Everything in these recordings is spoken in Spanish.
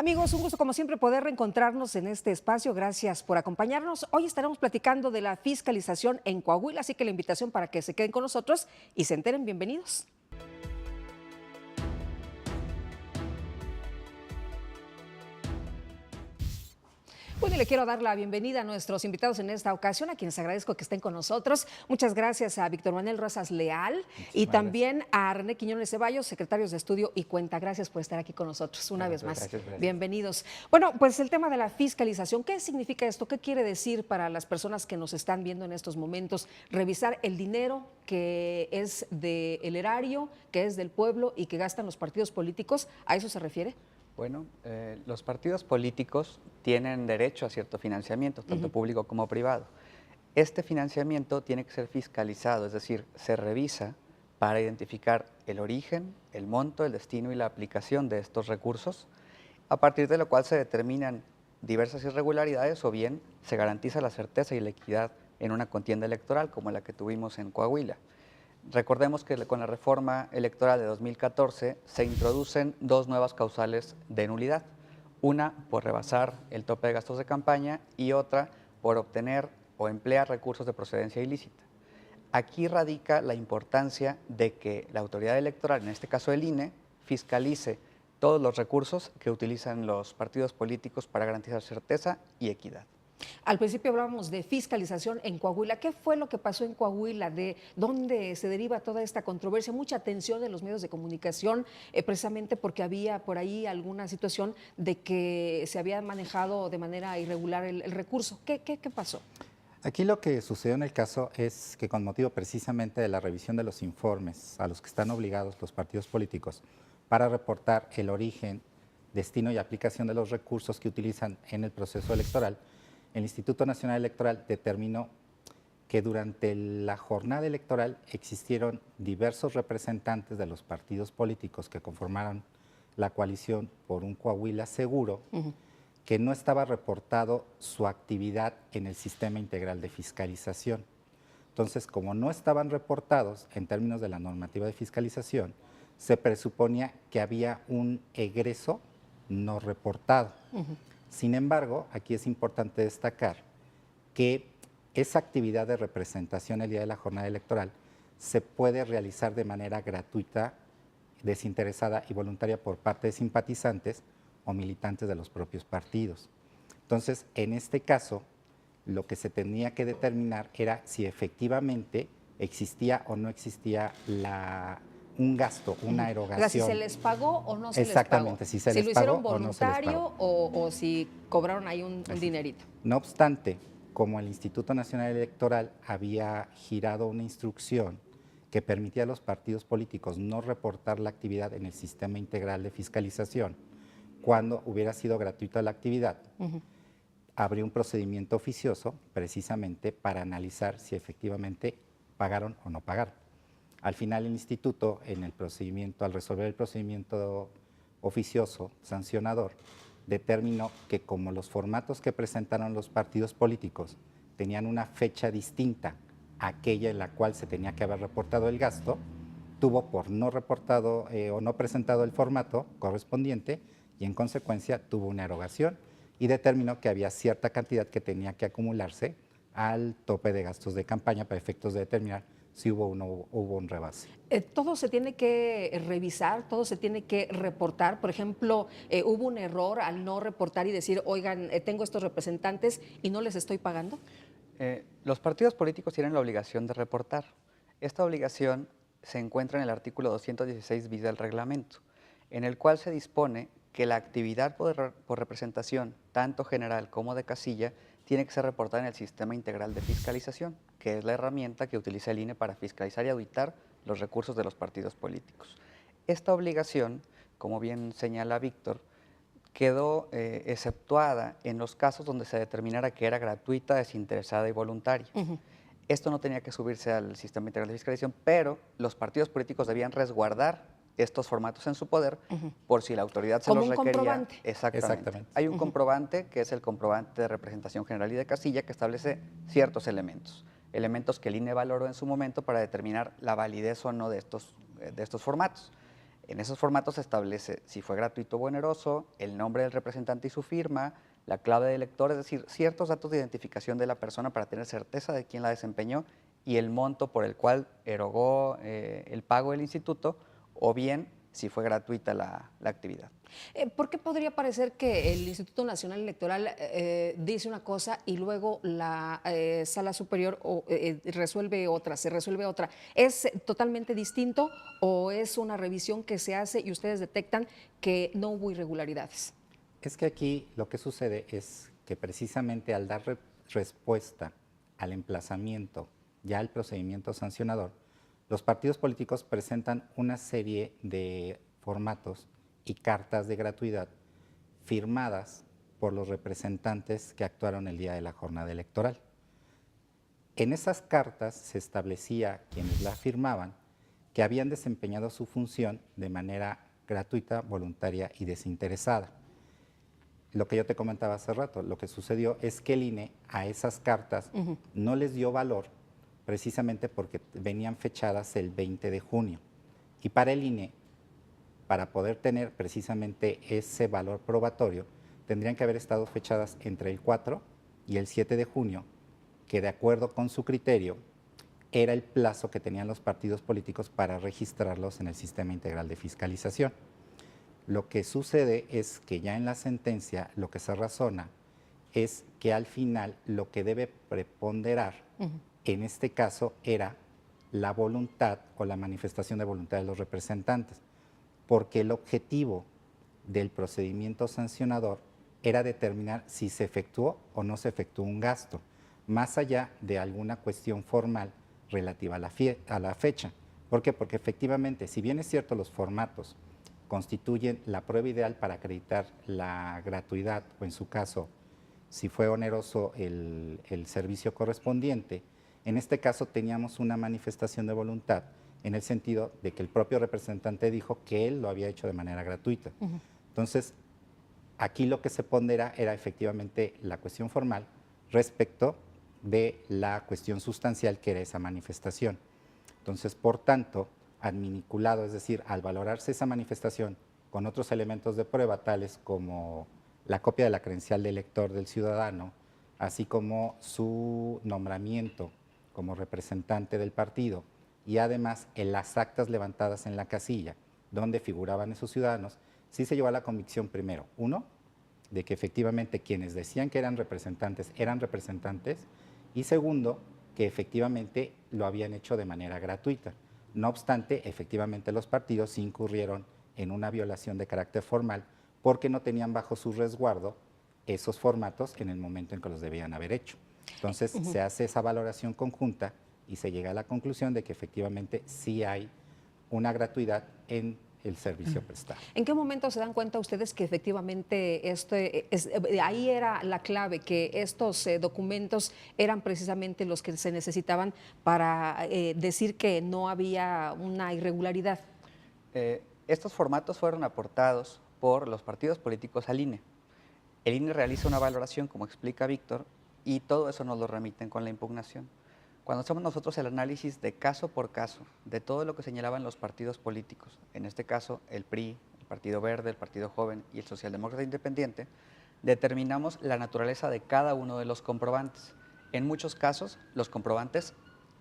Amigos, un gusto como siempre poder reencontrarnos en este espacio. Gracias por acompañarnos. Hoy estaremos platicando de la fiscalización en Coahuila, así que la invitación para que se queden con nosotros y se enteren. Bienvenidos. Bueno, y le quiero dar la bienvenida a nuestros invitados en esta ocasión, a quienes agradezco que estén con nosotros. Muchas gracias a Víctor Manuel Rosas Leal y también a René Quiñones Ceballos, secretarios de Estudio y Cuenta. Gracias por estar aquí con nosotros una vez más. Gracias. Bienvenidos. Bueno, pues el tema de la fiscalización, ¿qué significa esto? ¿Qué quiere decir para las personas que nos están viendo en estos momentos? Revisar el dinero que es del erario, que es del pueblo y que gastan los partidos políticos. ¿A eso se refiere? Bueno, los partidos políticos tienen derecho a cierto financiamiento, tanto público como privado. Este financiamiento tiene que ser fiscalizado, es decir, se revisa para identificar el origen, el monto, el destino y la aplicación de estos recursos, a partir de lo cual se determinan diversas irregularidades o bien se garantiza la certeza y la equidad en una contienda electoral como la que tuvimos en Coahuila. Recordemos que con la reforma electoral de 2014 se introducen dos nuevas causales de nulidad, una por rebasar el tope de gastos de campaña y otra por obtener o emplear recursos de procedencia ilícita. Aquí radica la importancia de que la autoridad electoral, en este caso el INE, fiscalice todos los recursos que utilizan los partidos políticos para garantizar certeza y equidad. Al principio hablábamos de fiscalización en Coahuila. ¿Qué fue lo que pasó en Coahuila? ¿De dónde se deriva toda esta controversia? Mucha atención de los medios de comunicación, precisamente porque había por ahí alguna situación de que se había manejado de manera irregular el recurso. ¿Qué pasó? Aquí lo que sucedió en el caso es que con motivo precisamente de la revisión de los informes a los que están obligados los partidos políticos para reportar el origen, destino y aplicación de los recursos que utilizan en el proceso electoral, el Instituto Nacional Electoral determinó que durante la jornada electoral existieron diversos representantes de los partidos políticos que conformaron la coalición por un Coahuila seguro, que no estaba reportado su actividad en el sistema integral de fiscalización. Entonces, como no estaban reportados en términos de la normativa de fiscalización, se presuponía que había un egreso no reportado. Sin embargo, aquí es importante destacar que esa actividad de representación el día de la jornada electoral se puede realizar de manera gratuita, desinteresada y voluntaria por parte de simpatizantes o militantes de los propios partidos. Entonces, en este caso, lo que se tenía que determinar era si efectivamente existía o no existía un gasto, una erogación. O sea, si se les pagó o no se les pagó. Exactamente, si se les lo pagó hicieron o no se les voluntario pagó. o si cobraron ahí un dinerito. No obstante, como el Instituto Nacional Electoral había girado una instrucción que permitía a los partidos políticos no reportar la actividad en el sistema integral de fiscalización cuando hubiera sido gratuita la actividad, abrió un procedimiento oficioso precisamente para analizar si efectivamente pagaron o no pagaron. Al final el instituto, al resolver el procedimiento oficioso sancionador, determinó que como los formatos que presentaron los partidos políticos tenían una fecha distinta a aquella en la cual se tenía que haber reportado el gasto, tuvo por no reportado o no presentado el formato correspondiente y en consecuencia tuvo una erogación y determinó que había cierta cantidad que tenía que acumularse al tope de gastos de campaña para efectos de determinar si hubo o no hubo un rebase. Todo se tiene que revisar, todo se tiene que reportar. Por ejemplo, ¿hubo un error al no reportar y decir, oigan, tengo estos representantes y no les estoy pagando? Los partidos políticos tienen la obligación de reportar. Esta obligación se encuentra en el artículo 216 bis del reglamento, en el cual se dispone que la actividad por representación, tanto general como de casilla, tiene que ser reportada en el Sistema Integral de Fiscalización, que es la herramienta que utiliza el INE para fiscalizar y auditar los recursos de los partidos políticos. Esta obligación, como bien señala Víctor, quedó exceptuada en los casos donde se determinara que era gratuita, desinteresada y voluntaria. Esto no tenía que subirse al Sistema Integral de Fiscalización, pero los partidos políticos debían resguardar estos formatos en su poder por si la autoridad se los requería. Como un comprobante. Exactamente. Hay un comprobante que es el comprobante de representación general y de casilla que establece ciertos elementos que el INE valoró en su momento para determinar la validez o no de estos formatos. En esos formatos se establece si fue gratuito o oneroso, el nombre del representante y su firma, la clave de elector, es decir, ciertos datos de identificación de la persona para tener certeza de quién la desempeñó y el monto por el cual erogó el pago del instituto, o bien si fue gratuita la actividad. ¿Por qué podría parecer que el Instituto Nacional Electoral dice una cosa y luego la Sala Superior resuelve otra, se resuelve otra? ¿Es totalmente distinto o es una revisión que se hace y ustedes detectan que no hubo irregularidades? Es que aquí lo que sucede es que precisamente al dar respuesta al emplazamiento, ya al procedimiento sancionador, los partidos políticos presentan una serie de formatos y cartas de gratuidad firmadas por los representantes que actuaron el día de la jornada electoral. En esas cartas se establecía quienes la firmaban que habían desempeñado su función de manera gratuita, voluntaria y desinteresada. Lo que yo te comentaba hace rato, lo que sucedió es que el INE a esas cartas no les dio valor precisamente porque venían fechadas el 20 de junio. Y para el INE, para poder tener precisamente ese valor probatorio, tendrían que haber estado fechadas entre el 4 y el 7 de junio, que de acuerdo con su criterio era el plazo que tenían los partidos políticos para registrarlos en el Sistema Integral de Fiscalización. Lo que sucede es que ya en la sentencia lo que se razona es que al final lo que debe preponderar en este caso era la voluntad o la manifestación de voluntad de los representantes, porque el objetivo del procedimiento sancionador era determinar si se efectuó o no se efectuó un gasto, más allá de alguna cuestión formal relativa a la fecha. ¿Por qué? Porque efectivamente, si bien es cierto los formatos constituyen la prueba ideal para acreditar la gratuidad o en su caso, si fue oneroso el servicio correspondiente, en este caso teníamos una manifestación de voluntad en el sentido de que el propio representante dijo que él lo había hecho de manera gratuita. Entonces, aquí lo que se pondera era efectivamente la cuestión formal respecto de la cuestión sustancial que era esa manifestación. Entonces, por tanto, adminiculado, es decir, al valorarse esa manifestación con otros elementos de prueba, tales como la copia de la credencial de elector del ciudadano, así como su nombramiento como representante del partido y además en las actas levantadas en la casilla donde figuraban esos ciudadanos, sí se llevó a la convicción primero, uno, de que efectivamente quienes decían que eran representantes, y segundo, que efectivamente lo habían hecho de manera gratuita. No obstante, efectivamente los partidos sí incurrieron en una violación de carácter formal porque no tenían bajo su resguardo esos formatos en el momento en que los debían haber hecho. Entonces se hace esa valoración conjunta y se llega a la conclusión de que efectivamente sí hay una gratuidad en el servicio prestado. ¿En qué momento se dan cuenta ustedes que efectivamente ahí era la clave, que estos documentos eran precisamente los que se necesitaban para decir que no había una irregularidad? Estos formatos fueron aportados por los partidos políticos al INE. El INE realiza una valoración, como explica Víctor, y todo eso nos lo remiten con la impugnación. Cuando hacemos nosotros el análisis de caso por caso de todo lo que señalaban los partidos políticos, en este caso el PRI, el Partido Verde, el Partido Joven y el Socialdemócrata Independiente, determinamos la naturaleza de cada uno de los comprobantes. En muchos casos, los comprobantes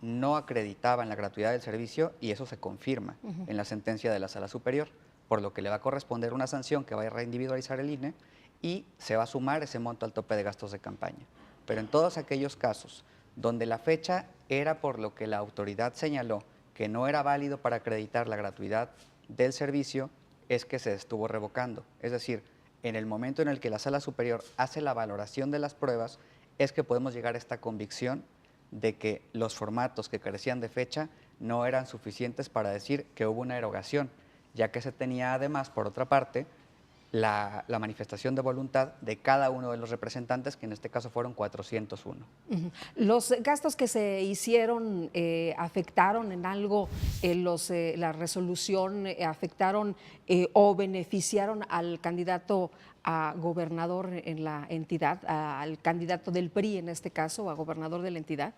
no acreditaban la gratuidad del servicio y eso se confirma en la sentencia de la Sala Superior, por lo que le va a corresponder una sanción que va a reindividualizar el INE y se va a sumar ese monto al tope de gastos de campaña. Pero en todos aquellos casos donde la fecha era por lo que la autoridad señaló que no era válido para acreditar la gratuidad del servicio, es que se estuvo revocando. Es decir, en el momento en el que la Sala Superior hace la valoración de las pruebas, es que podemos llegar a esta convicción de que los formatos que carecían de fecha no eran suficientes para decir que hubo una erogación, ya que se tenía además, por otra parte, la manifestación de voluntad de cada uno de los representantes, que en este caso fueron 401. ¿Los gastos que se hicieron afectaron en algo la resolución, afectaron o beneficiaron al candidato a gobernador en la entidad, al candidato del PRI en este caso, a gobernador de la entidad?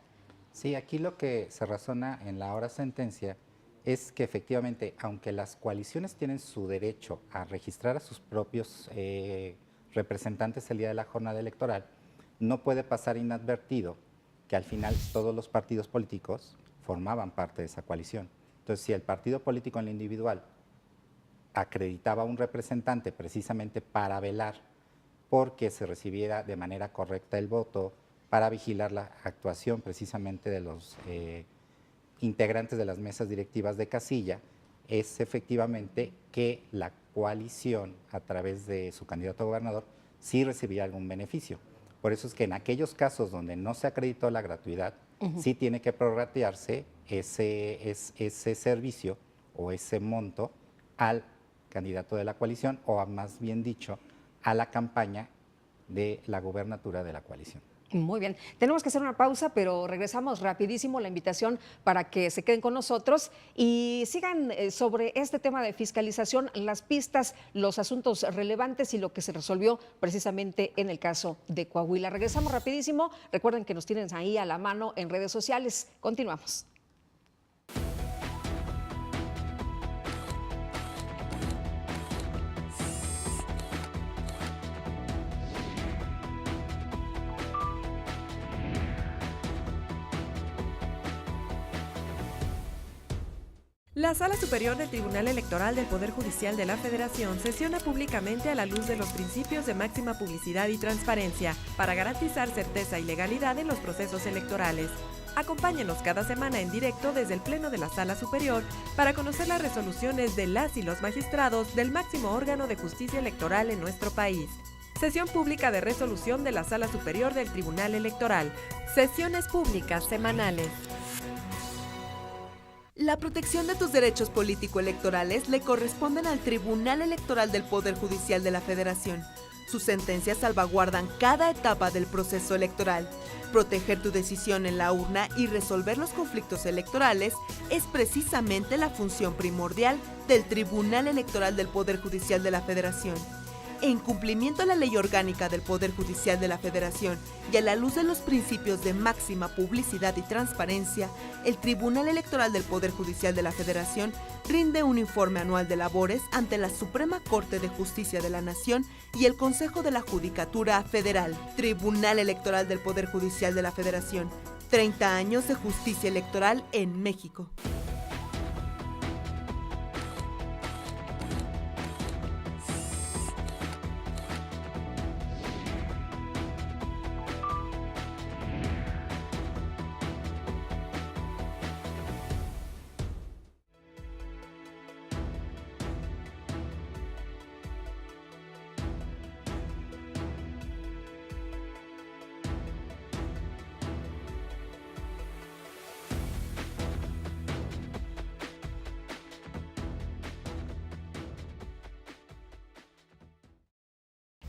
Sí, aquí lo que se razona en la ahora sentencia es que efectivamente, aunque las coaliciones tienen su derecho a registrar a sus propios representantes el día de la jornada electoral, no puede pasar inadvertido que al final todos los partidos políticos formaban parte de esa coalición. Entonces, si el partido político en lo individual acreditaba a un representante precisamente para velar porque se recibiera de manera correcta el voto, para vigilar la actuación precisamente de los integrantes de las mesas directivas de casilla, es efectivamente que la coalición, a través de su candidato a gobernador, sí recibiría algún beneficio. Por eso es que en aquellos casos donde no se acreditó la gratuidad, sí tiene que prorratearse ese servicio o ese monto al candidato de la coalición, o más bien dicho, a la campaña de la gobernatura de la coalición. Muy bien, tenemos que hacer una pausa, pero regresamos rapidísimo. La invitación para que se queden con nosotros y sigan sobre este tema de fiscalización, las pistas, los asuntos relevantes y lo que se resolvió precisamente en el caso de Coahuila. Regresamos rapidísimo. Recuerden que nos tienen ahí a la mano en redes sociales. Continuamos. La Sala Superior del Tribunal Electoral del Poder Judicial de la Federación sesiona públicamente a la luz de los principios de máxima publicidad y transparencia para garantizar certeza y legalidad en los procesos electorales. Acompáñenos cada semana en directo desde el Pleno de la Sala Superior para conocer las resoluciones de las y los magistrados del máximo órgano de justicia electoral en nuestro país. Sesión pública de resolución de la Sala Superior del Tribunal Electoral. Sesiones públicas semanales. La protección de tus derechos político-electorales le corresponden al Tribunal Electoral del Poder Judicial de la Federación. Sus sentencias salvaguardan cada etapa del proceso electoral. Proteger tu decisión en la urna y resolver los conflictos electorales es precisamente la función primordial del Tribunal Electoral del Poder Judicial de la Federación. En cumplimiento a la Ley Orgánica del Poder Judicial de la Federación y a la luz de los principios de máxima publicidad y transparencia, el Tribunal Electoral del Poder Judicial de la Federación rinde un informe anual de labores ante la Suprema Corte de Justicia de la Nación y el Consejo de la Judicatura Federal. Tribunal Electoral del Poder Judicial de la Federación. 30 años de justicia electoral en México.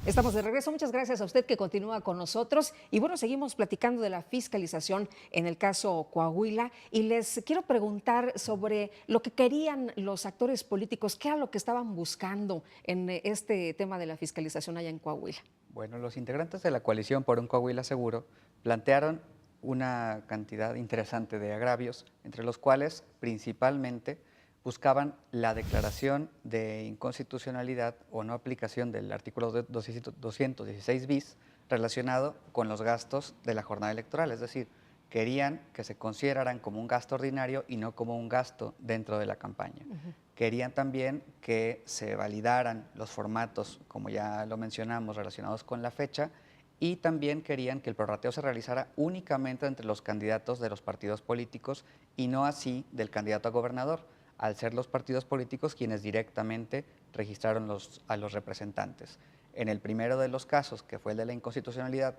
Estamos de regreso. Muchas gracias a usted que continúa con nosotros. Y bueno, seguimos platicando de la fiscalización en el caso Coahuila. Y les quiero preguntar sobre lo que querían los actores políticos. ¿Qué era lo que estaban buscando en este tema de la fiscalización allá en Coahuila? Bueno, los integrantes de la coalición por un Coahuila seguro plantearon una cantidad interesante de agravios, entre los cuales principalmente buscaban la declaración de inconstitucionalidad o no aplicación del artículo 216 bis relacionado con los gastos de la jornada electoral, es decir, querían que se consideraran como un gasto ordinario y no como un gasto dentro de la campaña. Querían también que se validaran los formatos, como ya lo mencionamos, relacionados con la fecha, y también querían que el prorrateo se realizara únicamente entre los candidatos de los partidos políticos y no así del candidato a gobernador, al ser los partidos políticos quienes directamente registraron a los representantes. En el primero de los casos, que fue el de la inconstitucionalidad,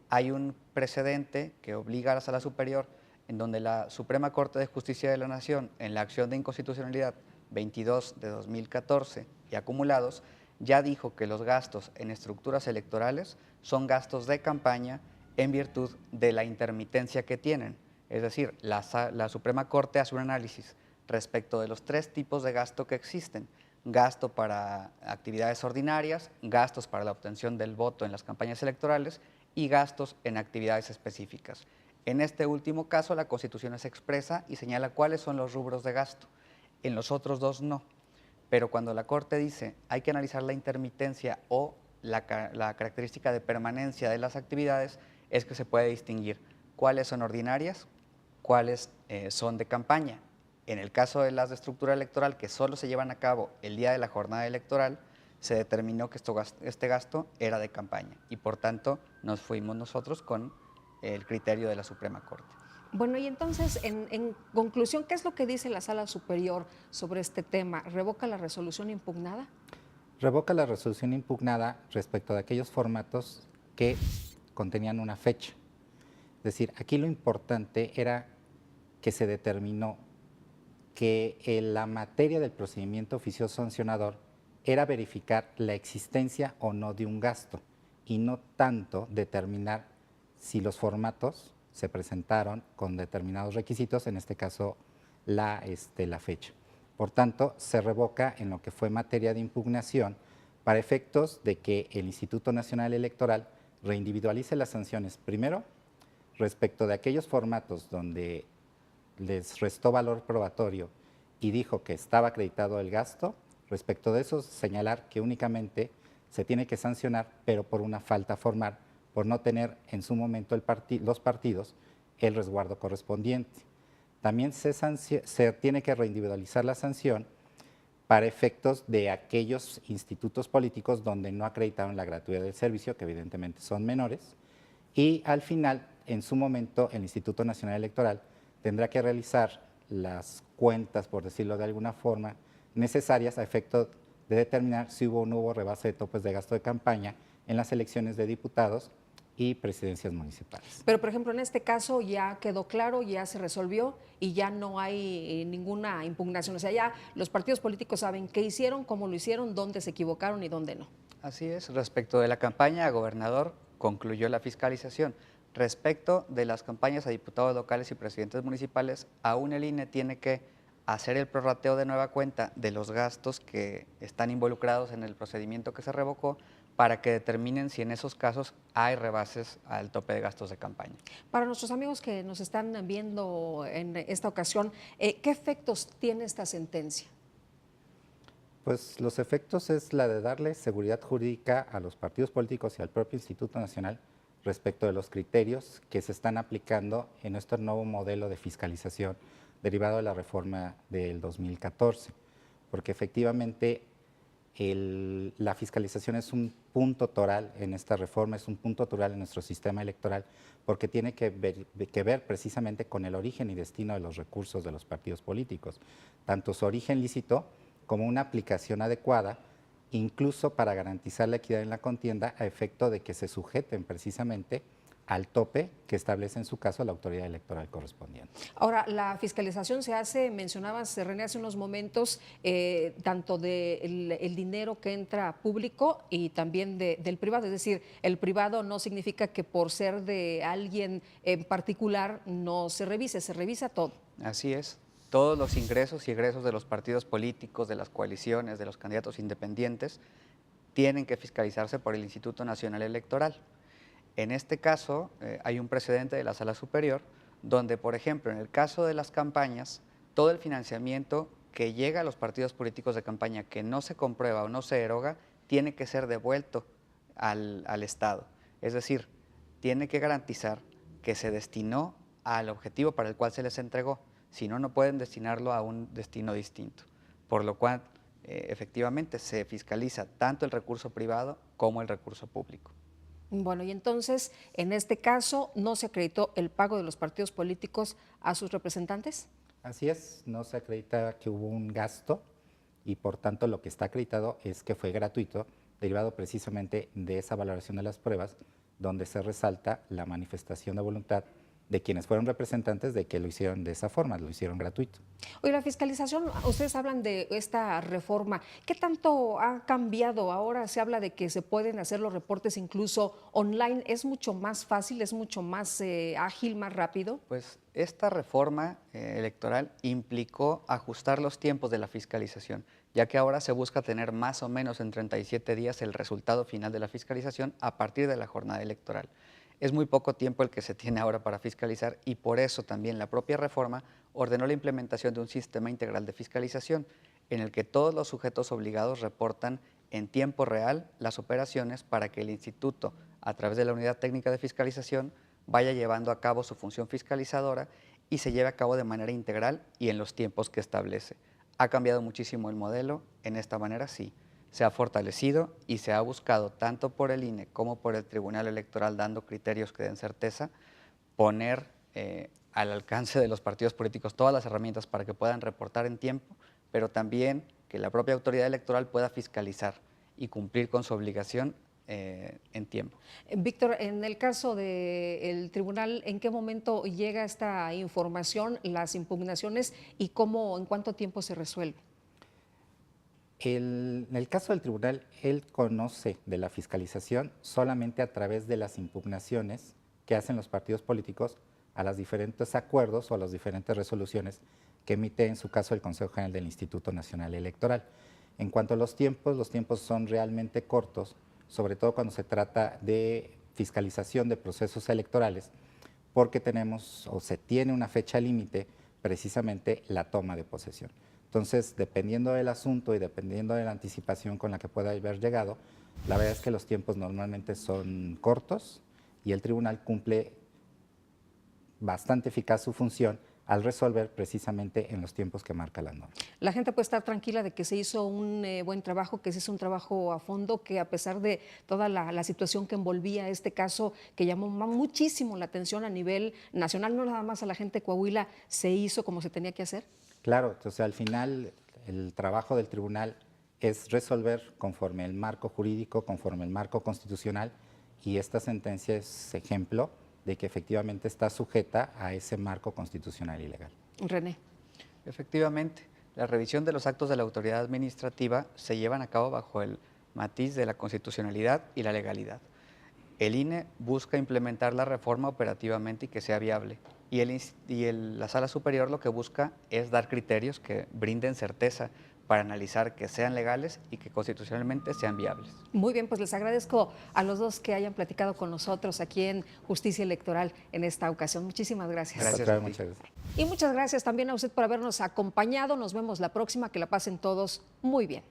hay un precedente que obliga a la Sala Superior, en donde la Suprema Corte de Justicia de la Nación, en la acción de inconstitucionalidad 22 de 2014 y acumulados, ya dijo que los gastos en estructuras electorales son gastos de campaña en virtud de la intermitencia que tienen. Es decir, la Suprema Corte hace un análisis respecto de los tres tipos de gasto que existen: gasto para actividades ordinarias, gastos para la obtención del voto en las campañas electorales y gastos en actividades específicas. En este último caso, la Constitución es expresa y señala cuáles son los rubros de gasto. en los otros dos no. Pero cuando la Corte dice hay que analizar la intermitencia o la característica de permanencia de las actividades, es que se puede distinguir cuáles son ordinarias, cuáles son de campaña. En el caso de las de estructura electoral, que solo se llevan a cabo el día de la jornada electoral, se determinó que este gasto era de campaña y por tanto nos fuimos nosotros con el criterio de la Suprema Corte. Bueno, y entonces, en conclusión, ¿qué es lo que dice la Sala Superior sobre este tema? ¿Revoca la resolución impugnada? Revoca la resolución impugnada respecto de aquellos formatos que contenían una fecha. Es decir, aquí lo importante era que se determinó que la materia del procedimiento oficioso sancionador era verificar la existencia o no de un gasto y no tanto determinar si los formatos se presentaron con determinados requisitos, en este caso la fecha. Por tanto, se revoca en lo que fue materia de impugnación para efectos de que el Instituto Nacional Electoral reindividualice las sanciones, primero, respecto de aquellos formatos donde les restó valor probatorio y dijo que estaba acreditado el gasto, respecto de eso señalar que únicamente se tiene que sancionar, pero por una falta formal, por no tener en su momento los partidos el resguardo correspondiente. También se tiene que reindividualizar la sanción para efectos de aquellos institutos políticos donde no acreditaron la gratuidad del servicio, que evidentemente son menores, y al final, en su momento, el Instituto Nacional Electoral tendrá que realizar las cuentas, por decirlo de alguna forma, necesarias a efecto de determinar si hubo o no hubo rebase de topes de gasto de campaña en las elecciones de diputados y presidencias municipales. Pero, por ejemplo, en este caso ya quedó claro, ya se resolvió y ya no hay ninguna impugnación. O sea, ya los partidos políticos saben qué hicieron, cómo lo hicieron, dónde se equivocaron y dónde no. Así es. Respecto de la campaña a gobernador, concluyó la fiscalización. Respecto de las campañas a diputados locales y presidentes municipales, aún el INE tiene que hacer el prorrateo de nueva cuenta de los gastos que están involucrados en el procedimiento que se revocó para que determinen si en esos casos hay rebases al tope de gastos de campaña. Para nuestros amigos que nos están viendo en esta ocasión, ¿qué efectos tiene esta sentencia? Pues los efectos es la de darle seguridad jurídica a los partidos políticos y al propio Instituto Nacional respecto de los criterios que se están aplicando en este nuevo modelo de fiscalización derivado de la reforma del 2014, porque efectivamente la fiscalización es un punto toral en esta reforma, es un punto toral en nuestro sistema electoral, porque tiene que ver precisamente con el origen y destino de los recursos de los partidos políticos, tanto su origen lícito como una aplicación adecuada, incluso para garantizar la equidad en la contienda a efecto de que se sujeten precisamente al tope que establece en su caso la autoridad electoral correspondiente. Ahora, la fiscalización se hace, mencionabas, René, hace unos momentos, tanto del dinero que entra público y también del privado, es decir, el privado no significa que por ser de alguien en particular no se revisa todo. Así es. Todos los ingresos y egresos de los partidos políticos, de las coaliciones, de los candidatos independientes, tienen que fiscalizarse por el Instituto Nacional Electoral. En este caso, hay un precedente de la Sala Superior, donde, por ejemplo, en el caso de las campañas, todo el financiamiento que llega a los partidos políticos de campaña que no se comprueba o no se eroga, tiene que ser devuelto al Estado. Es decir, tiene que garantizar que se destinó al objetivo para el cual se les entregó. Si no, no pueden destinarlo a un destino distinto. Por lo cual, efectivamente, se fiscaliza tanto el recurso privado como el recurso público. Bueno, y entonces, en este caso, ¿no se acreditó el pago de los partidos políticos a sus representantes? Así es, no se acredita que hubo un gasto y por tanto lo que está acreditado es que fue gratuito, derivado precisamente de esa valoración de las pruebas, donde se resalta la manifestación de voluntad de quienes fueron representantes de que lo hicieron de esa forma, lo hicieron gratuito. Oye, la fiscalización, ustedes hablan de esta reforma, ¿qué tanto ha cambiado? Ahora se habla de que se pueden hacer los reportes incluso online, ¿es mucho más fácil, es mucho más ágil, más rápido? Pues esta reforma electoral implicó ajustar los tiempos de la fiscalización, ya que ahora se busca tener más o menos en 37 días el resultado final de la fiscalización a partir de la jornada electoral. Es muy poco tiempo el que se tiene ahora para fiscalizar y por eso también la propia reforma ordenó la implementación de un sistema integral de fiscalización en el que todos los sujetos obligados reportan en tiempo real las operaciones para que el instituto, a través de la Unidad Técnica de Fiscalización, vaya llevando a cabo su función fiscalizadora y se lleve a cabo de manera integral y en los tiempos que establece. ¿Ha cambiado muchísimo el modelo? En esta manera sí. Se ha fortalecido y se ha buscado, tanto por el INE como por el Tribunal Electoral, dando criterios que den certeza, poner al alcance de los partidos políticos todas las herramientas para que puedan reportar en tiempo, pero también que la propia autoridad electoral pueda fiscalizar y cumplir con su obligación en tiempo. Víctor, en el caso del tribunal, ¿en qué momento llega esta información, las impugnaciones y cómo, en cuánto tiempo se resuelve? En el caso del tribunal, él conoce de la fiscalización solamente a través de las impugnaciones que hacen los partidos políticos a los diferentes acuerdos o a las diferentes resoluciones que emite en su caso el Consejo General del Instituto Nacional Electoral. En cuanto a los tiempos son realmente cortos, sobre todo cuando se trata de fiscalización de procesos electorales, porque tenemos o se tiene una fecha límite, precisamente la toma de posesión. Entonces, dependiendo del asunto y dependiendo de la anticipación con la que pueda haber llegado, la verdad es que los tiempos normalmente son cortos y el tribunal cumple bastante eficaz su función al resolver precisamente en los tiempos que marca la norma. La gente puede estar tranquila de que se hizo un buen trabajo, que se hizo un trabajo a fondo, que a pesar de toda la situación que envolvía este caso, que llamó muchísimo la atención a nivel nacional, no nada más a la gente de Coahuila, se hizo como se tenía que hacer. Claro, entonces al final el trabajo del tribunal es resolver conforme el marco jurídico, conforme el marco constitucional, y esta sentencia es ejemplo de que efectivamente está sujeta a ese marco constitucional y legal. René. Efectivamente, la revisión de los actos de la autoridad administrativa se llevan a cabo bajo el matiz de la constitucionalidad y la legalidad. El INE busca implementar la reforma operativamente y que sea viable. Y la Sala Superior lo que busca es dar criterios que brinden certeza para analizar que sean legales y que constitucionalmente sean viables. Muy bien, pues les agradezco a los dos que hayan platicado con nosotros aquí en Justicia Electoral en esta ocasión. Muchísimas gracias. Gracias. Muchas gracias. Y muchas gracias también a usted por habernos acompañado. Nos vemos la próxima. Que la pasen todos muy bien.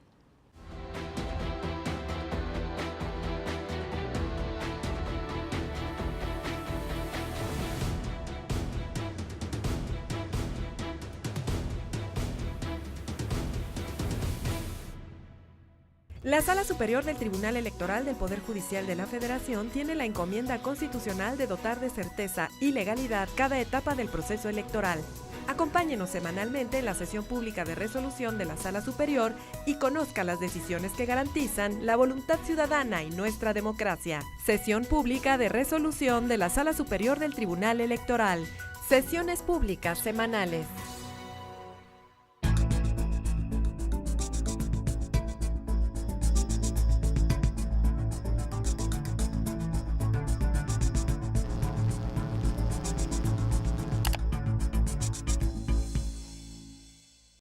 La Sala Superior del Tribunal Electoral del Poder Judicial de la Federación tiene la encomienda constitucional de dotar de certeza y legalidad cada etapa del proceso electoral. Acompáñenos semanalmente en la sesión pública de resolución de la Sala Superior y conozca las decisiones que garantizan la voluntad ciudadana y nuestra democracia. Sesión pública de resolución de la Sala Superior del Tribunal Electoral. Sesiones públicas semanales.